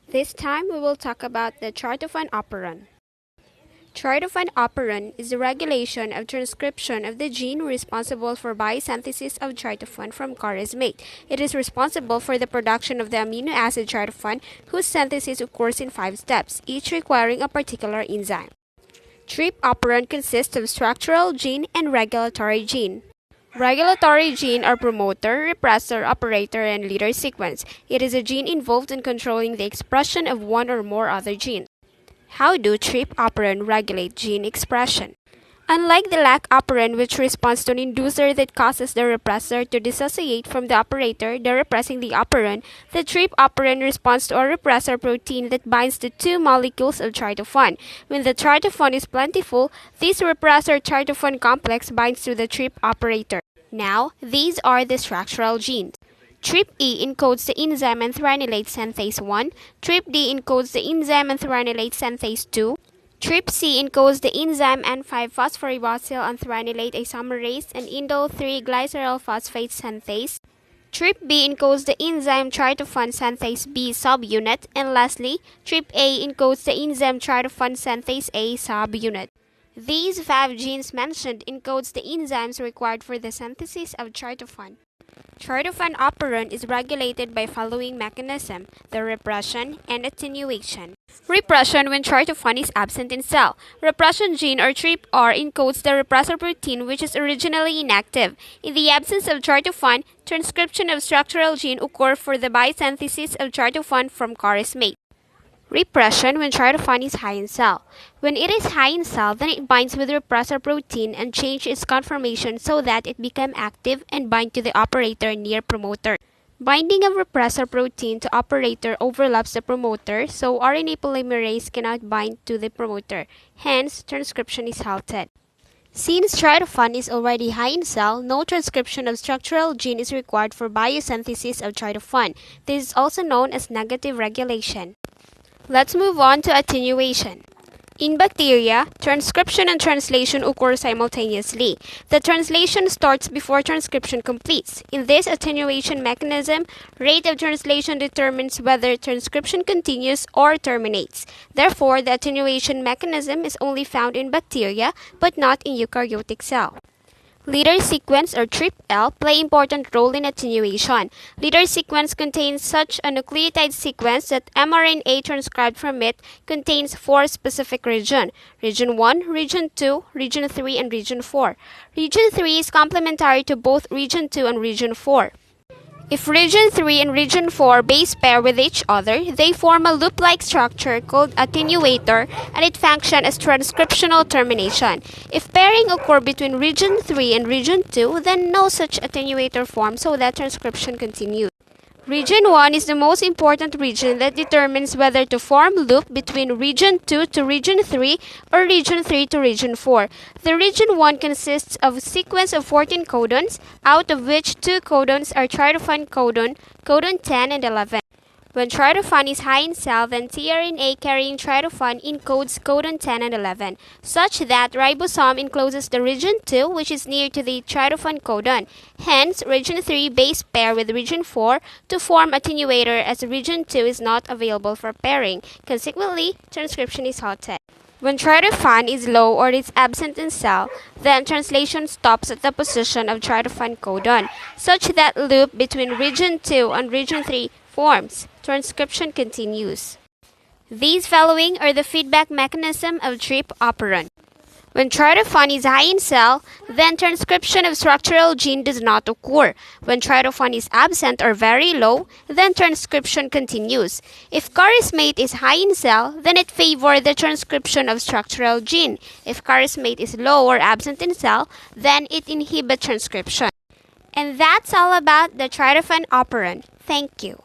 This time we will talk about the tryptophan operon. Tryptophan operon is the regulation of transcription of the gene responsible for biosynthesis of tryptophan from charismate. It is responsible for the production of the amino acid tryptophan, whose synthesis occurs in 5 steps, each requiring a particular enzyme. Trp operon consists of structural gene and regulatory gene. Regulatory gene are promoter, repressor, operator, and leader sequence. It is a gene involved in controlling the expression of one or more other genes. How do Trp operon regulate gene expression? Unlike the lac operon, which responds to an inducer that causes the repressor to dissociate from the operator, the repressing the operon, the Trp operon responds to a repressor protein that binds to 2 molecules of tryptophan. When the tryptophan is plentiful, this repressor tryptophan complex binds to the Trp operator. Now, these are the structural genes. TRPE encodes the enzyme anthranilate synthase 1, TRPD encodes the enzyme anthranilate synthase 2, TRPC encodes the enzyme N5-phosphoribosyl anthranilate isomerase and indole-3-glycerol phosphate synthase. TRPB encodes the enzyme tryptophan synthase B subunit, and lastly, TRPA encodes the enzyme tryptophan synthase A subunit. These 5 genes mentioned encodes the enzymes required for the synthesis of tryptophan. Tryptophan operon is regulated by following mechanism: the repression and attenuation. Repression when tryptophan is absent in cell. Repression gene or TRPR encodes the repressor protein which is originally inactive. In the absence of tryptophan, transcription of structural gene occur for the biosynthesis of tryptophan from charismate. Repression when tryptophan is high in cell. When it is high in cell, then it binds with repressor protein and change its conformation so that it become active and bind to the operator near promoter. Binding of repressor protein to operator overlaps the promoter, so RNA polymerase cannot bind to the promoter. Hence, transcription is halted. Since tryptophan is already high in cell, no transcription of structural gene is required for biosynthesis of tryptophan. This is also known as negative regulation. Let's move on to attenuation. In bacteria, transcription and translation occur simultaneously. The translation starts before transcription completes. In this attenuation mechanism, rate of translation determines whether transcription continues or terminates. Therefore, the attenuation mechanism is only found in bacteria but not in eukaryotic cell. Leader sequence or TRPL play important role in attenuation. Leader sequence contains such a nucleotide sequence that mRNA transcribed from it contains 4 specific regions: region 1, region 2, region 3, and region 4. Region 3 is complementary to both region 2 and region 4. If region 3 and region 4 base pair with each other, they form a loop-like structure called attenuator, and it functions as transcriptional termination. If pairing occurs between region 3 and region 2, then no such attenuator forms, so that transcription continues. Region 1 is the most important region that determines whether to form loop between region 2 to region 3 or region 3 to region 4. The region 1 consists of a sequence of 14 codons, out of which 2 codons are tryptophan codon, codon 10 and 11. When tryptophan is high in cell, then tRNA carrying tryptophan encodes codon 10 and 11, such that ribosome encloses the region 2, which is near to the tryptophan codon. Hence, region 3 base pair with region 4 to form attenuator, as region 2 is not available for pairing. Consequently, transcription is halted. When tryptophan is low or is absent in cell, then translation stops at the position of tryptophan codon, such that loop between region 2 and region 3 forms. Transcription continues. These following are the feedback mechanism of Trp operon. When tryptophan is high in cell, then transcription of structural gene does not occur. When tryptophan is absent or very low, then transcription continues. If charismate is high in cell, then it favors the transcription of structural gene. If charismate is low or absent in cell, then it inhibits transcription. And that's all about the tryptophan operon. Thank you.